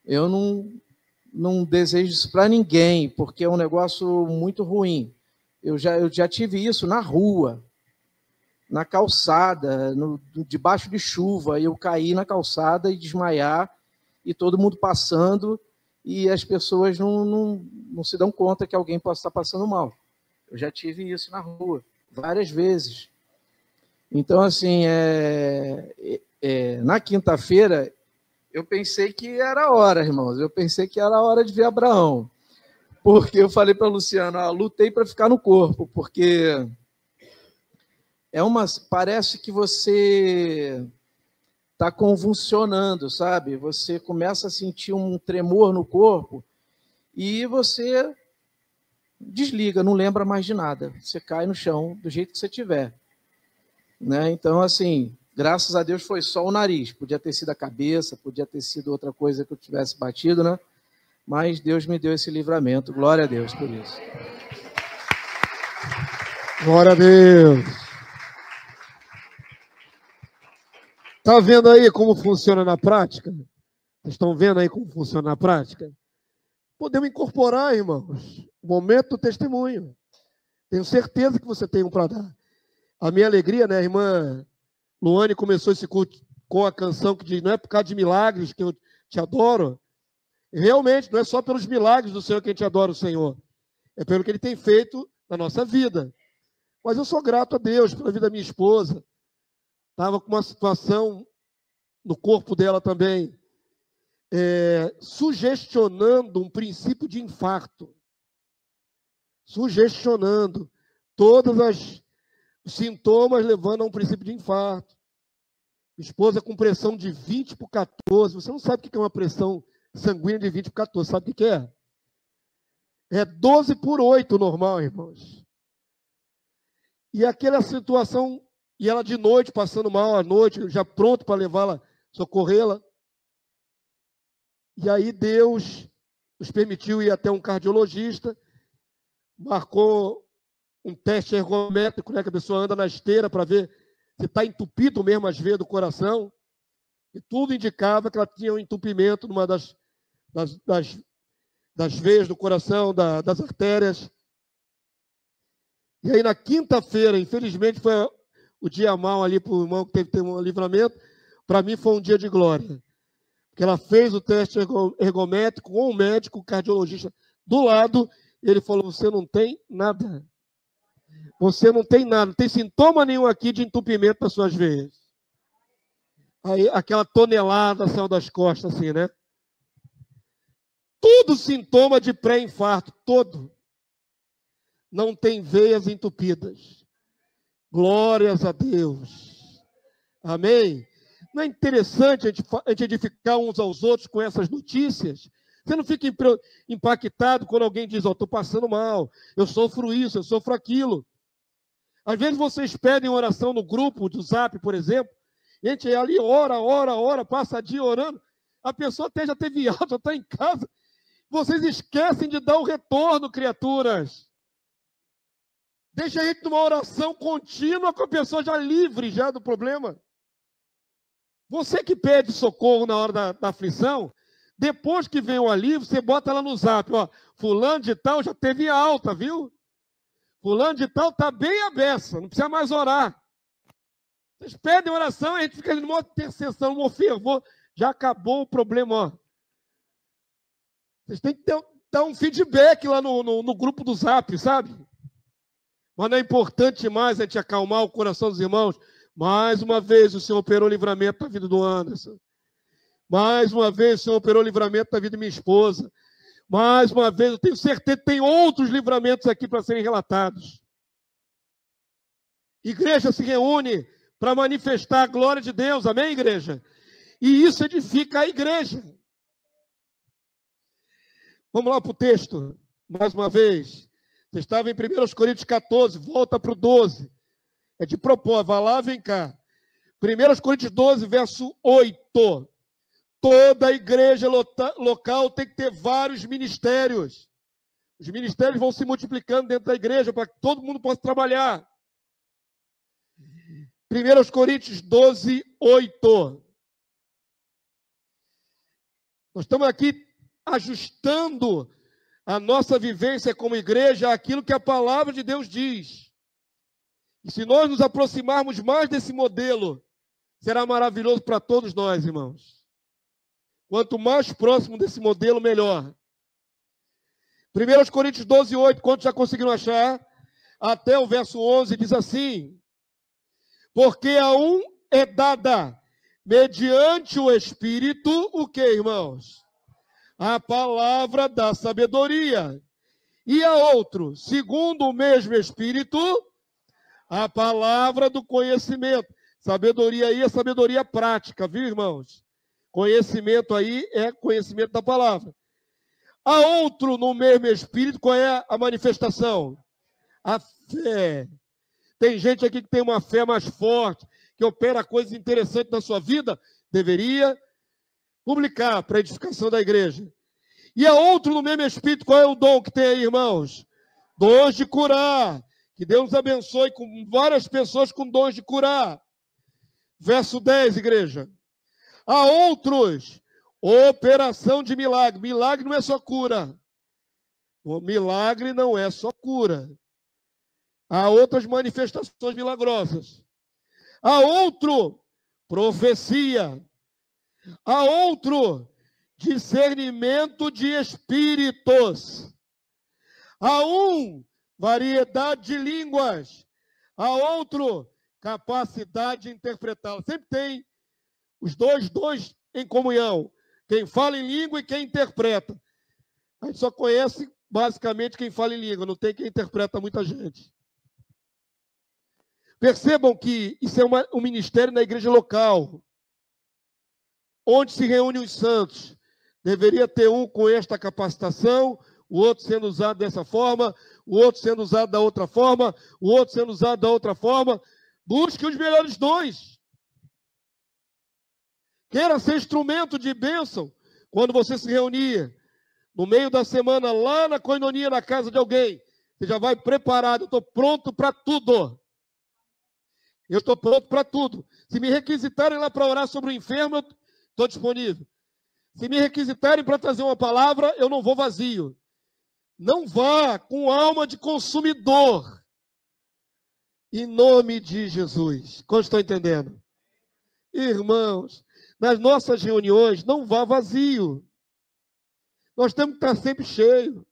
eu não desejo isso para ninguém, porque é um negócio muito ruim. Eu já tive isso na rua, na calçada, debaixo de chuva, eu caí na calçada e desmaiar, e todo mundo passando, e as pessoas não se dão conta que alguém possa estar passando mal. Eu já tive isso na rua, várias vezes. Então, assim, na quinta-feira, eu pensei que era a hora, irmãos, eu pensei que era a hora de ver Abraão, porque eu falei para a Luciana, lutei para ficar no corpo, porque parece que você está convulsionando, sabe? Você começa a sentir um tremor no corpo e você desliga, não lembra mais de nada. Você cai no chão do jeito que você tiver, né? Então, assim, graças a Deus foi só o nariz. Podia ter sido a cabeça, podia ter sido outra coisa que eu tivesse batido, né? Mas Deus me deu esse livramento. Glória a Deus por isso. Glória a Deus. Está vendo aí como funciona na prática? Vocês estão vendo aí como funciona na prática? Podemos incorporar, irmãos, o momento do testemunho. Tenho certeza que você tem um para dar. A minha alegria, né, a irmã Luane começou esse culto com a canção que diz, não é por causa de milagres que eu te adoro. Realmente, não é só pelos milagres do Senhor que a gente adora o Senhor. É pelo que Ele tem feito na nossa vida. Mas eu sou grato a Deus pela vida da minha esposa. Estava com uma situação no corpo dela também, sugestionando um princípio de infarto. Sugestionando todos os sintomas levando a um princípio de infarto. Minha esposa com pressão de 20 por 14. Você não sabe o que é uma pressão sanguínea de 20 por 14. Sabe o que é? É 12 por 8 normal, irmãos. E aquela situação... E ela de noite, passando mal à noite, já pronto para levá-la, socorrê-la. E aí Deus nos permitiu ir até um cardiologista, marcou um teste ergométrico, né, que a pessoa anda na esteira para ver se está entupido mesmo as veias do coração. E tudo indicava que ela tinha um entupimento numa das veias do coração, das artérias. E aí na quinta-feira, infelizmente, foi o dia mal ali para o irmão que teve que ter um livramento. Para mim foi um dia de glória. Porque ela fez o teste ergométrico com o médico, o cardiologista do lado, e ele falou, você não tem nada. Você não tem nada, não tem sintoma nenhum aqui de entupimento das suas veias. Aí aquela tonelada saiu das costas, assim, né? Tudo sintoma de pré-infarto, todo. Não tem veias entupidas. Glórias a Deus. Amém? Não é interessante a gente edificar uns aos outros com essas notícias? Você não fica impactado quando alguém diz, estou passando mal, eu sofro isso, eu sofro aquilo. Às vezes vocês pedem oração no grupo do Zap, por exemplo, a gente ali ora, passa dia orando, a pessoa até já teve alta, está em casa, vocês esquecem de dar o retorno, criaturas. Deixa a gente numa oração contínua com a pessoa já livre já do problema. Você que pede socorro na hora da aflição, depois que vem o alívio, você bota lá no Zap, ó, fulano de tal já teve alta, viu? Fulano de tal está bem à beça, não precisa mais orar. Vocês pedem oração, a gente fica numa intercessão, num fervor, já acabou o problema, ó. Vocês têm que dar um feedback lá no grupo do Zap, sabe? Mas não é importante mais a gente acalmar o coração dos irmãos. Mais uma vez o Senhor operou livramento na vida do Anderson. Mais uma vez o Senhor operou livramento na vida da minha esposa. Mais uma vez, eu tenho certeza que tem outros livramentos aqui para serem relatados. Igreja se reúne para manifestar a glória de Deus, amém, igreja? E isso edifica a igreja. Vamos lá para o texto, mais uma vez. Você estava em 1 Coríntios 14, volta para o 12. É de propósito, vai lá, vem cá. 1 Coríntios 12, verso 8. Toda igreja local tem que ter vários ministérios. Os ministérios vão se multiplicando dentro da igreja para que todo mundo possa trabalhar. 1 Coríntios 12, 8. Nós estamos aqui ajustando a nossa vivência como igreja àquilo que a palavra de Deus diz. E se nós nos aproximarmos mais desse modelo, será maravilhoso para todos nós, irmãos. Quanto mais próximo desse modelo, melhor. 1 Coríntios 12, 8, quantos já conseguiram achar? Até o verso 11 diz assim: porque a um é dada, mediante o Espírito, o que, irmãos? A palavra da sabedoria. E a outro, segundo o mesmo Espírito, a palavra do conhecimento. Sabedoria aí é sabedoria prática, viu, irmãos? Conhecimento aí é conhecimento da palavra. A outro, no mesmo Espírito, qual é a manifestação? A fé. Tem gente aqui que tem uma fé mais forte, que opera coisas interessantes na sua vida, deveria publicar para a edificação da igreja. E a outro, no mesmo Espírito, qual é o dom que tem aí, irmãos? Dons de curar. Que Deus nos abençoe com várias pessoas com dons de curar. Verso 10, igreja. A outros, operação de milagre. Milagre não é só cura. O milagre não é só cura. Há outras manifestações milagrosas. Há outro, profecia. Há outro, discernimento de espíritos. Há um, variedade de línguas. Há outro, capacidade de interpretá-la. Sempre tem os dois em comunhão. Quem fala em língua e quem interpreta. A gente só conhece basicamente quem fala em língua, não tem quem interpreta muita gente. Percebam que isso é um ministério na igreja local, onde se reúnem os santos. Deveria ter um com esta capacitação, o outro sendo usado dessa forma, o outro sendo usado da outra forma, o outro sendo usado da outra forma. Busque os melhores dons. Queira ser instrumento de bênção quando você se reunir no meio da semana lá na coinonia, na casa de alguém. Você já vai preparado, eu estou pronto para tudo. Eu estou pronto para tudo. Se me requisitarem lá para orar sobre o enfermo, eu estou disponível. Se me requisitarem para trazer uma palavra, eu não vou vazio. Não vá com alma de consumidor. Em nome de Jesus. Quantos estão entendendo? Irmãos, nas nossas reuniões, não vá vazio. Nós temos que estar sempre cheio.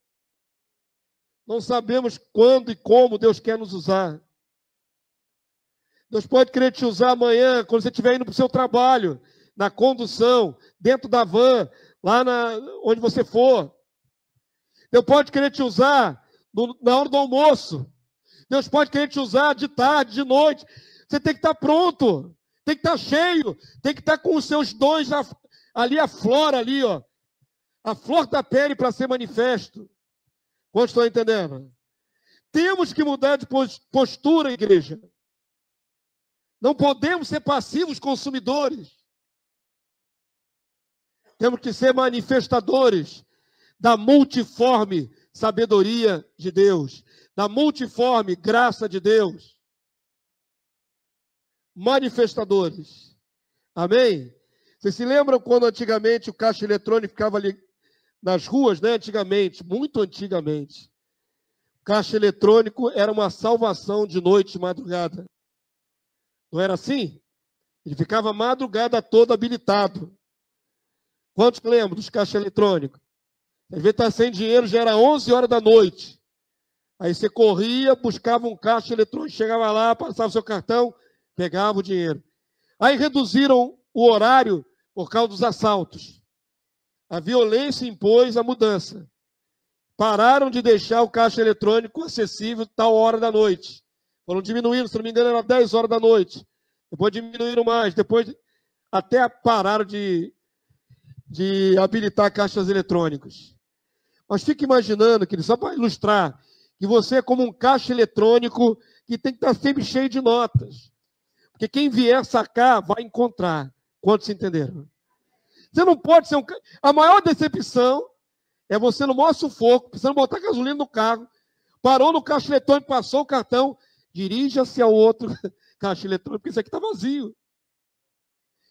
Não sabemos quando e como Deus quer nos usar. Deus pode querer te usar amanhã, quando você estiver indo para o seu trabalho, na condução, dentro da van, lá onde você for. Deus pode querer te usar na hora do almoço. Deus pode querer te usar de tarde, de noite. Você tem que estar pronto, tem que estar cheio, tem que estar com os seus dons ali, a flor ali, ó. A flor da pele para ser manifesto. Quantos estão entendendo? Temos que mudar de postura, igreja. Não podemos ser passivos consumidores. Temos que ser manifestadores da multiforme sabedoria de Deus, da multiforme graça de Deus. Manifestadores. Amém? Vocês se lembram quando antigamente o caixa eletrônico ficava ali nas ruas, né? Antigamente, muito antigamente. O caixa eletrônico era uma salvação de noite e madrugada. Não era assim? Ele ficava a madrugada toda habilitado. Quantos lembram dos caixas eletrônicos? Às vezes está sem dinheiro, já era 11 horas da noite. Aí você corria, buscava um caixa eletrônico, chegava lá, passava o seu cartão, pegava o dinheiro. Aí reduziram o horário por causa dos assaltos. A violência impôs a mudança. Pararam de deixar o caixa eletrônico acessível tal hora da noite. Foram diminuindo, se não me engano, era 10 horas da noite. Depois diminuíram mais. Depois até pararam de habilitar caixas eletrônicos. Mas fique imaginando, querido, só para ilustrar, que você é como um caixa eletrônico que tem que estar sempre cheio de notas. Porque quem vier sacar vai encontrar. Quantos entenderam? Você não pode ser A maior decepção é você no maior sufoco, precisando botar gasolina no carro, parou no caixa eletrônico, passou o cartão, dirija-se ao outro caixa eletrônico, porque isso aqui está vazio.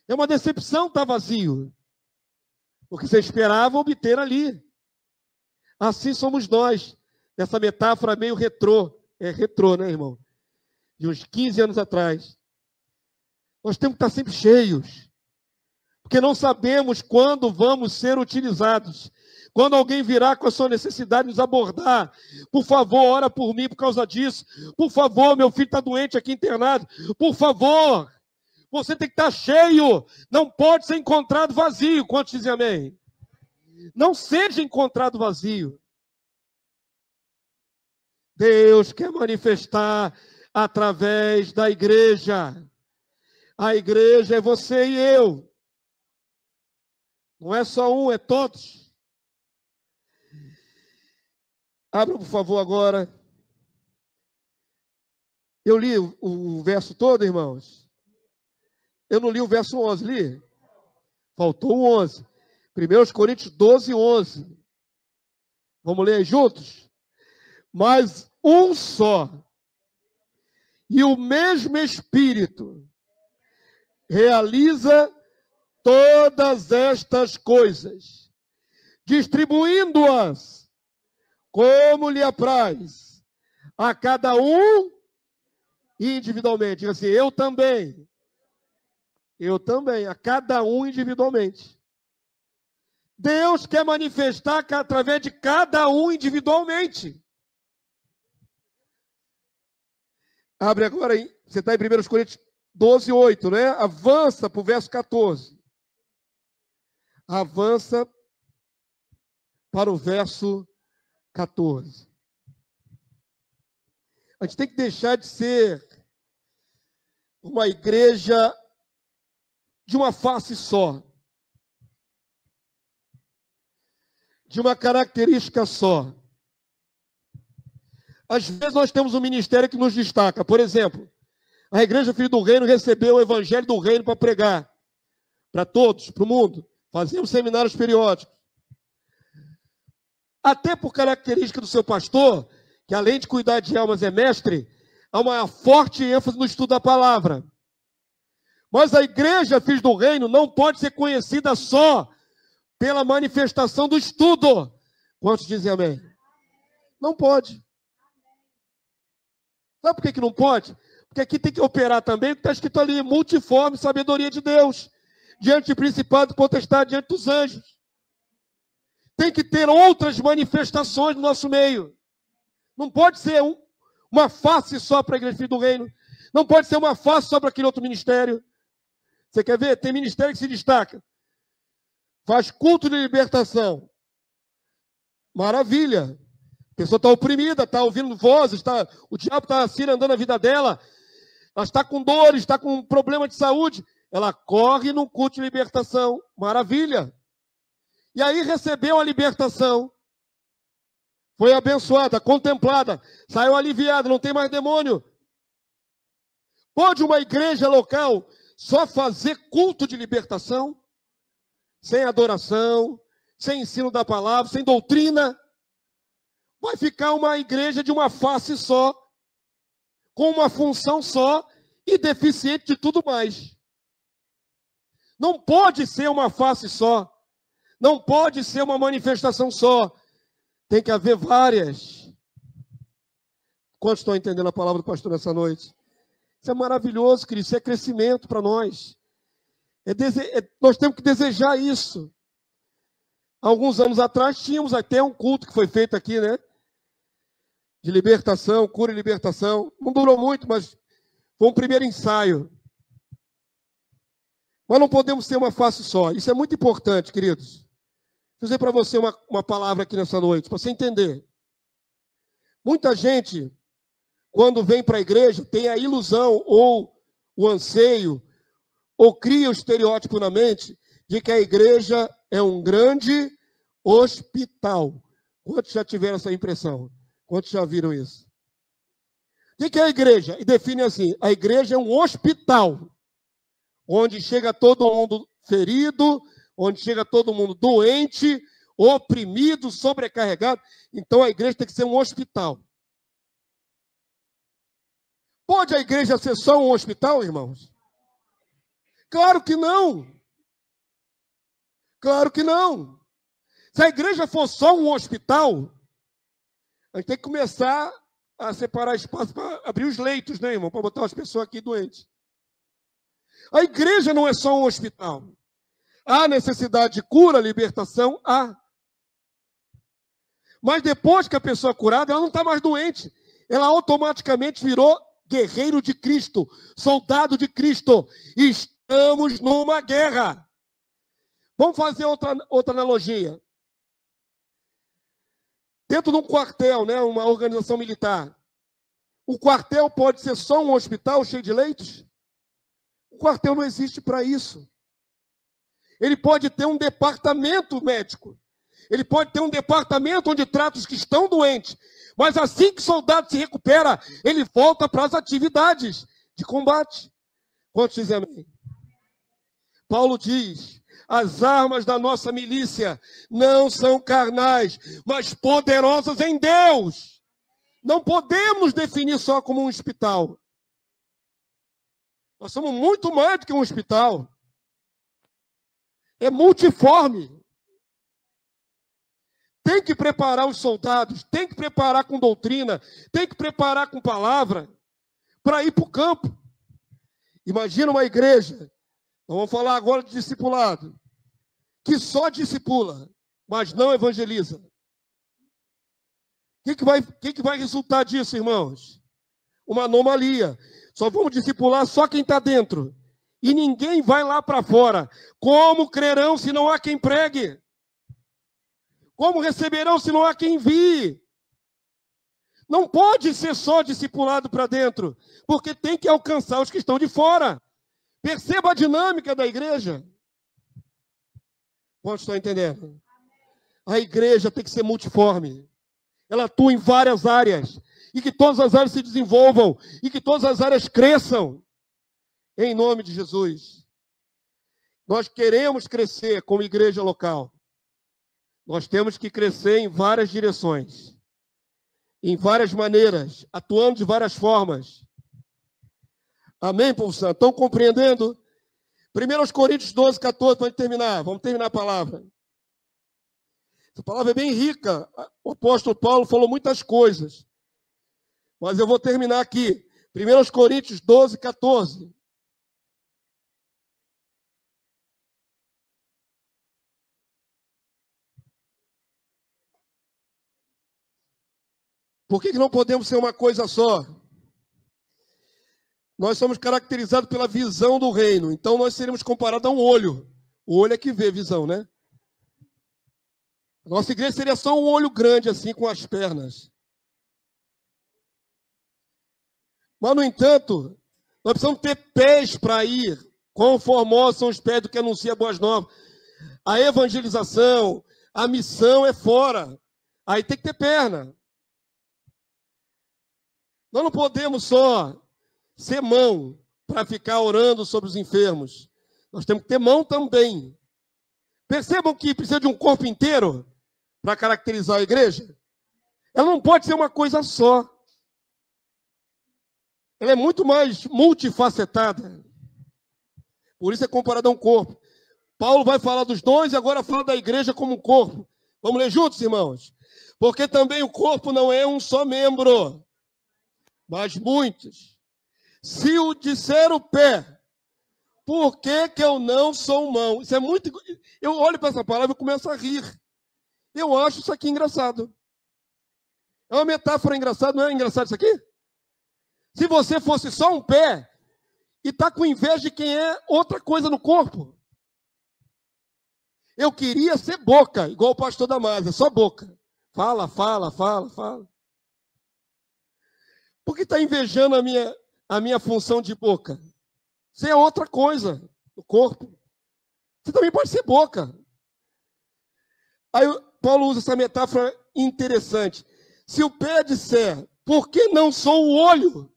É uma decepção estar vazio. Porque você esperava obter ali. Assim somos nós. Essa metáfora meio retrô. É retrô, né, irmão? De uns 15 anos atrás. Nós temos que estar sempre cheios. Porque não sabemos quando vamos ser utilizados. Quando alguém virá com a sua necessidade nos abordar, por favor, ora por mim por causa disso. Por favor, meu filho está doente aqui internado. Por favor, você tem que estar cheio. Não pode ser encontrado vazio. Quantos dizem amém? Não seja encontrado vazio. Deus quer manifestar através da igreja. A igreja é você e eu. Não é só um, é todos. Abra, por favor, agora. Eu li o verso todo, irmãos? Eu não li o verso 11, li? Faltou o 11. 1 Coríntios 12, 11. Vamos ler aí juntos? Mas um só, e o mesmo Espírito, realiza todas estas coisas, distribuindo-as como lhe apraz, a cada um individualmente. Diga assim, eu também, a cada um individualmente. Deus quer manifestar através de cada um individualmente. Abre agora aí, você está em 1 Coríntios 12, 8, né? Avança para o verso 14. Avança para o verso 14. A gente tem que deixar de ser uma igreja de uma face só, de uma característica só. Às vezes nós temos um ministério que nos destaca. Por exemplo, a Igreja Filho do Reino recebeu o Evangelho do Reino para pregar para todos, para o mundo. Fazemos seminários periódicos. Até por característica do seu pastor, que além de cuidar de almas é mestre, há uma forte ênfase no estudo da palavra. Mas a Igreja Filho do Reino não pode ser conhecida só pela manifestação do estudo. Quantos dizem amém? Não pode. Sabe por que não pode? Porque aqui tem que operar também o que está escrito ali, multiforme sabedoria de Deus, diante de principado e potestade, diante dos anjos. Tem que ter outras manifestações no nosso meio. Não pode ser uma face só para a Igreja Filho do Reino. Não pode ser uma face só para aquele outro ministério. Você quer ver? Tem ministério que se destaca. Faz culto de libertação. Maravilha. A pessoa está oprimida, está ouvindo vozes, o diabo está cirandando a vida dela. Ela está com dores, está com problema de saúde. Ela corre num culto de libertação. Maravilha. E aí recebeu a libertação. Foi abençoada, contemplada. Saiu aliviada, não tem mais demônio. Pode uma igreja local só fazer culto de libertação? Sem adoração, sem ensino da palavra, sem doutrina? Vai ficar uma igreja de uma face só, com uma função só e deficiente de tudo mais. Não pode ser uma face só. Não pode ser uma manifestação só. Tem que haver várias. Quantos estão entendendo a palavra do pastor nessa noite? Isso é maravilhoso, querido. Isso é crescimento para nós. Nós temos que desejar isso. Alguns anos atrás tínhamos até um culto que foi feito aqui, né? De libertação, cura e libertação. Não durou muito, mas foi um primeiro ensaio. Mas não podemos ter uma face só. Isso é muito importante, queridos. Vou dizer para você uma palavra aqui nessa noite, para você entender. Muita gente, quando vem para a igreja, tem a ilusão ou o anseio, ou cria o estereótipo na mente de que a igreja é um grande hospital. Quantos já tiveram essa impressão? Quantos já viram isso? O que é a igreja? E define assim: a igreja é um hospital, onde chega todo mundo ferido, onde chega todo mundo doente, oprimido, sobrecarregado. Então a igreja tem que ser um hospital. Pode a igreja ser só um hospital, irmãos? Claro que não. Claro que não. Se a igreja for só um hospital, a gente tem que começar a separar espaço para abrir os leitos, né, irmão? Para botar as pessoas aqui doentes. A igreja não é só um hospital. Há necessidade de cura, libertação? Há. Mas depois que a pessoa é curada, ela não está mais doente. Ela automaticamente virou guerreiro de Cristo, soldado de Cristo. Estamos numa guerra. Vamos fazer outra analogia. Dentro de um quartel, né, uma organização militar, o quartel pode ser só um hospital cheio de leitos? O quartel não existe para isso. Ele pode ter um departamento médico. Ele pode ter um departamento onde trata os que estão doentes. Mas assim que o soldado se recupera, ele volta para as atividades de combate. Quantos dizem amém? Paulo diz: as armas da nossa milícia não são carnais, mas poderosas em Deus. Não podemos definir só como um hospital. Nós somos muito mais do que um hospital. É multiforme. Tem que preparar os soldados, tem que preparar com doutrina, tem que preparar com palavra para ir para o campo. Imagina uma igreja, nós vamos falar agora de discipulado, que só discipula, mas não evangeliza. O que vai resultar disso, irmãos? Uma anomalia. Só vamos discipular só quem está dentro. E ninguém vai lá para fora. Como crerão se não há quem pregue? Como receberão se não há quem envie? Não pode ser só discipulado para dentro, porque tem que alcançar os que estão de fora. Perceba a dinâmica da igreja. Quantos estão entendendo? A igreja tem que ser multiforme. Ela atua em várias áreas. E que todas as áreas se desenvolvam. E que todas as áreas cresçam. Em nome de Jesus. Nós queremos crescer como igreja local. Nós temos que crescer em várias direções. Em várias maneiras. Atuando de várias formas. Amém, povo santo? Estão compreendendo? 1 Coríntios 12, 14, para terminar. Vamos terminar a palavra. Essa palavra é bem rica. O apóstolo Paulo falou muitas coisas. Mas eu vou terminar aqui. 1 Coríntios 12, 14. Por que não podemos ser uma coisa só? nós somos caracterizados pela visão do reino. Então, nós seremos comparados a um olho. O olho é que vê visão, né? Nossa igreja seria só um olho grande, assim, com as pernas. Mas, no entanto, nós precisamos ter pés para ir. Quão formosos são os pés do que anuncia boas novas. A evangelização, a missão é fora. Aí tem que ter perna. Nós não podemos só ser mão para ficar orando sobre os enfermos. Nós temos que ter mão também. Percebam que precisa de um corpo inteiro para caracterizar a igreja. Ela não pode ser uma coisa só. Ela é muito mais multifacetada. Por isso é comparada a um corpo. Paulo vai falar dos dons e agora fala da igreja como um corpo. Vamos ler juntos, irmãos? Porque também o corpo não é um só membro, mas muitos. Se o disser o pé, por que que eu não sou mão? Isso é muito... Eu olho para essa palavra e começo a rir. Eu acho isso aqui engraçado. É uma metáfora engraçada, não é engraçado isso aqui? Se você fosse só um pé e está com inveja de quem é outra coisa no corpo. Eu queria ser boca, igual o pastor Damásio, só boca. Fala, fala, fala, fala. Por que está invejando a minha função de boca? Você é outra coisa no corpo. Você também pode ser boca. Aí Paulo usa essa metáfora interessante. Se o pé disser, por que não sou o olho?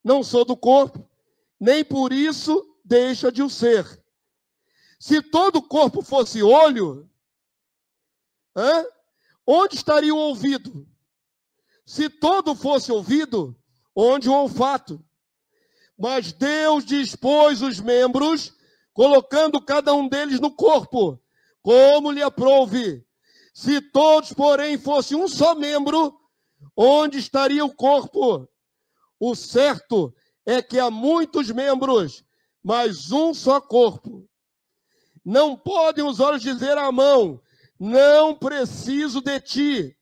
Não sou do corpo, nem por isso deixa de o ser. Se todo o corpo fosse olho, onde estaria o ouvido? Se todo fosse ouvido, onde o olfato? Mas Deus dispôs os membros, colocando cada um deles no corpo, como lhe aprouve. Se todos, porém, fossem um só membro, onde estaria o corpo? O certo é que há muitos membros, mas um só corpo. Não podem os olhos dizer à mão, não preciso de ti,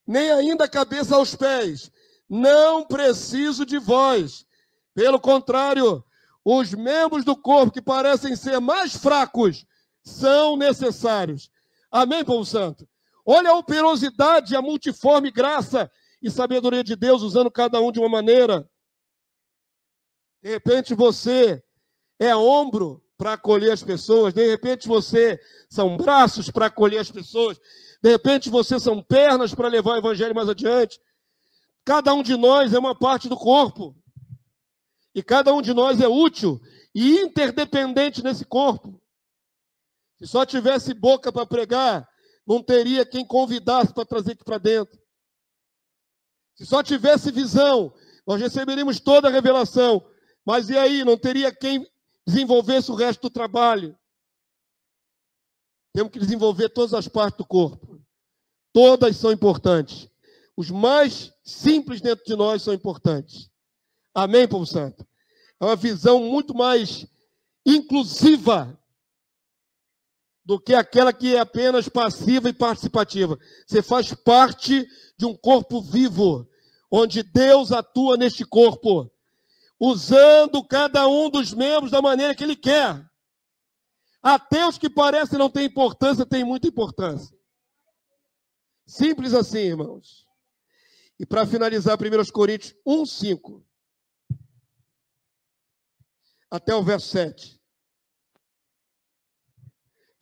nem ainda a cabeça aos pés, não preciso de vós. Pelo contrário, os membros do corpo que parecem ser mais fracos são necessários. Amém, povo santo? Olha a operosidade, a multiforme graça e sabedoria de Deus, usando cada um de uma maneira. De repente você é ombro para acolher as pessoas, de repente você são braços para acolher as pessoas, de repente você são pernas para levar o evangelho mais adiante. Cada um de nós é uma parte do corpo. E cada um de nós é útil e interdependente nesse corpo. Se só tivesse boca para pregar, não teria quem convidasse para trazer aqui para dentro. Se só tivesse visão, nós receberíamos toda a revelação. Mas e aí? Não teria quem desenvolvesse o resto do trabalho. Temos que desenvolver todas as partes do corpo. Todas são importantes. Os mais simples dentro de nós são importantes. Amém, povo santo? É uma visão muito mais inclusiva do que aquela que é apenas passiva e participativa. Você faz parte de um corpo vivo, onde Deus atua neste corpo, usando cada um dos membros da maneira que Ele quer. Até os que parecem não ter importância, têm muita importância. Simples assim, irmãos. E para finalizar, 1 Coríntios 1:5. Até o verso 7.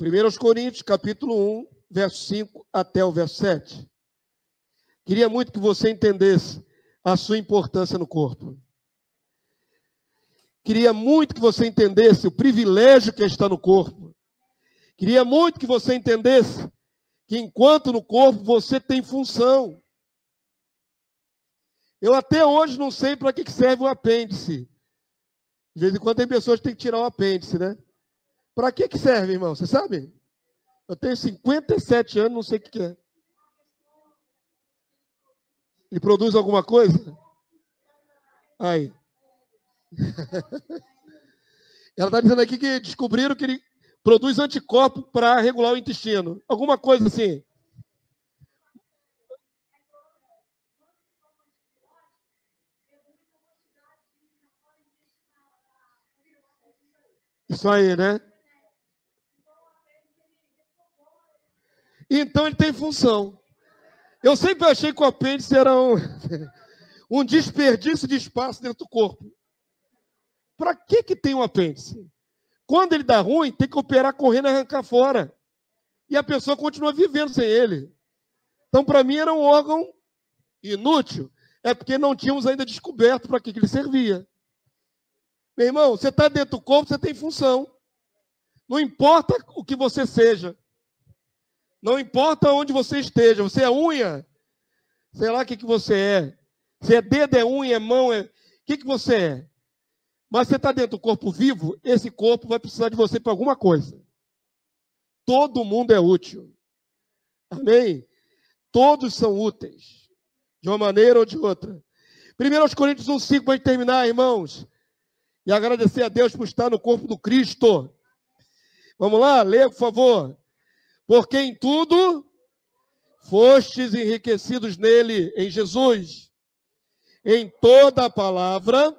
1 Coríntios, capítulo 1, verso 5, até o verso 7. Queria muito que você entendesse a sua importância no corpo. Queria muito que você entendesse o privilégio que está no corpo. Queria muito que você entendesse que enquanto no corpo você tem função. Eu até hoje não sei para que serve o apêndice. De vez em quando tem pessoas que têm que tirar o apêndice, né? Para que serve, irmão? Você sabe? Eu tenho 57 anos, não sei o que é. Ele produz alguma coisa? Aí. Ela está dizendo aqui que descobriram que ele produz anticorpos para regular o intestino. Alguma coisa assim. Isso aí, né? Então ele tem função. Eu sempre achei que o apêndice era um desperdício de espaço dentro do corpo. Para que tem um apêndice? Quando ele dá ruim, tem que operar correndo e arrancar fora. E a pessoa continua vivendo sem ele. Então, para mim, era um órgão inútil. É porque não tínhamos ainda descoberto para que ele servia. Meu irmão, você está dentro do corpo, você tem função. Não importa o que você seja. Não importa onde você esteja. Você é unha? Sei lá o que você é. Se é dedo, é unha, é mão, é... O que você é? Mas você está dentro do corpo vivo, esse corpo vai precisar de você para alguma coisa. Todo mundo é útil. Amém? Todos são úteis. De uma maneira ou de outra. 1 Coríntios 1,5, para terminar, irmãos. E agradecer a Deus por estar no corpo do Cristo. Vamos lá? Leia, por favor. Porque em tudo fostes enriquecidos nele, em Jesus, em toda a palavra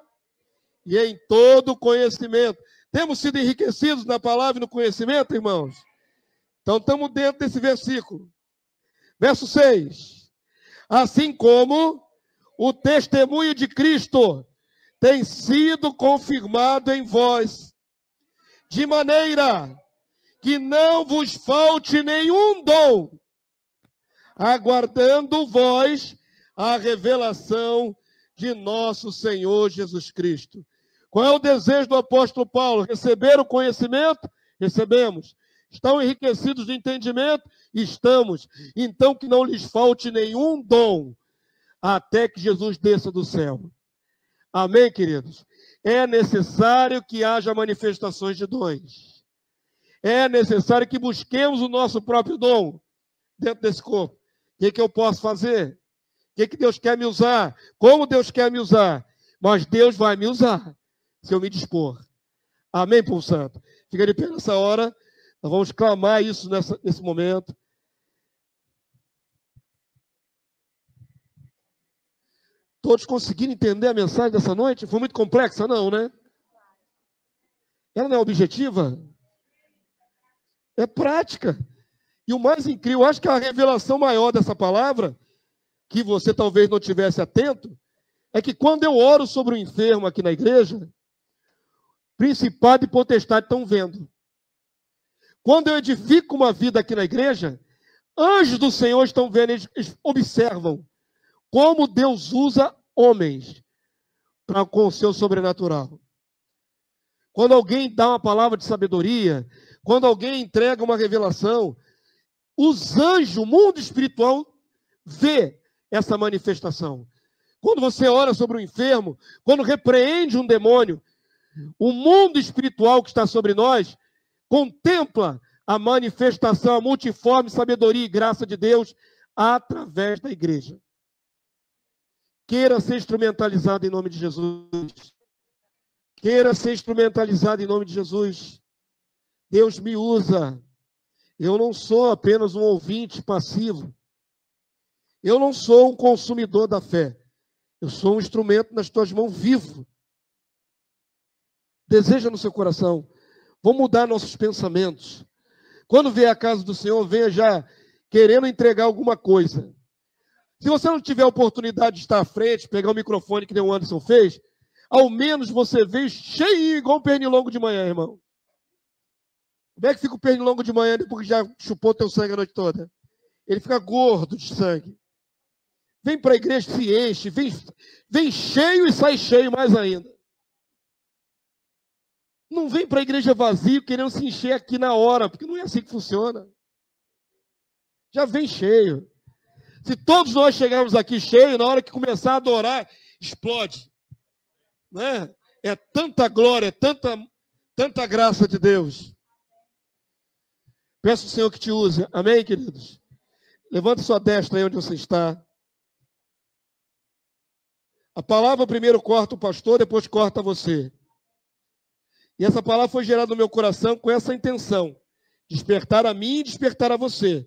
e em todo conhecimento. Temos sido enriquecidos na palavra e no conhecimento, irmãos? Então estamos dentro desse versículo. Verso 6. Assim como o testemunho de Cristo tem sido confirmado em vós, de maneira que não vos falte nenhum dom, aguardando vós a revelação de nosso Senhor Jesus Cristo. Qual é o desejo do apóstolo Paulo? Receber o conhecimento? Recebemos. Estão enriquecidos de entendimento? Estamos. Então que não lhes falte nenhum dom, até que Jesus desça do céu. Amém, queridos? É necessário que haja manifestações de dons. É necessário que busquemos o nosso próprio dom dentro desse corpo. O que eu posso fazer? O que Deus quer me usar? Como Deus quer me usar? Mas Deus vai me usar, se eu me dispor. Amém, povo santo? Fica de pé nessa hora. Nós vamos clamar isso nesse momento. Todos conseguiram entender a mensagem dessa noite? Foi muito complexa, não, né? Ela não é objetiva? É prática. E o mais incrível, eu acho que a revelação maior dessa palavra, que você talvez não tivesse atento, é que quando eu oro sobre o enfermo aqui na igreja, principado e potestade estão vendo. Quando eu edifico uma vida aqui na igreja, anjos do Senhor estão vendo, eles observam como Deus usa homens com o seu sobrenatural. Quando alguém dá uma palavra de sabedoria, quando alguém entrega uma revelação, os anjos, o mundo espiritual, vê essa manifestação. Quando você ora sobre o enfermo, quando repreende um demônio, o mundo espiritual que está sobre nós contempla a manifestação, a multiforme sabedoria e graça de Deus através da igreja. Queira ser instrumentalizado em nome de Jesus. Queira ser instrumentalizado em nome de Jesus. Deus me usa. Eu não sou apenas um ouvinte passivo. Eu não sou um consumidor da fé. Eu sou um instrumento nas tuas mãos vivo. Deseja no seu coração. Vamos mudar nossos pensamentos. Quando vier à casa do Senhor, venha já querendo entregar alguma coisa. Se você não tiver a oportunidade de estar à frente, pegar o microfone que nem o Anderson fez, ao menos você veio cheio igual um pernilongo de manhã, irmão. Como é que fica o pernilongo de manhã depois que já chupou teu sangue a noite toda? Ele fica gordo de sangue. Vem para a igreja, se enche, vem cheio e sai cheio mais ainda. Não vem para a igreja vazio querendo se encher aqui na hora, porque não é assim que funciona. Já vem cheio. Se todos nós chegarmos aqui cheio, na hora que começar a adorar, explode. Né? É tanta glória, tanta graça de Deus. Peço ao Senhor que te use. Amém, queridos? Levante sua destra aí onde você está. A palavra primeiro corta o pastor, depois corta você. E essa palavra foi gerada no meu coração com essa intenção. Despertar a mim e despertar a você.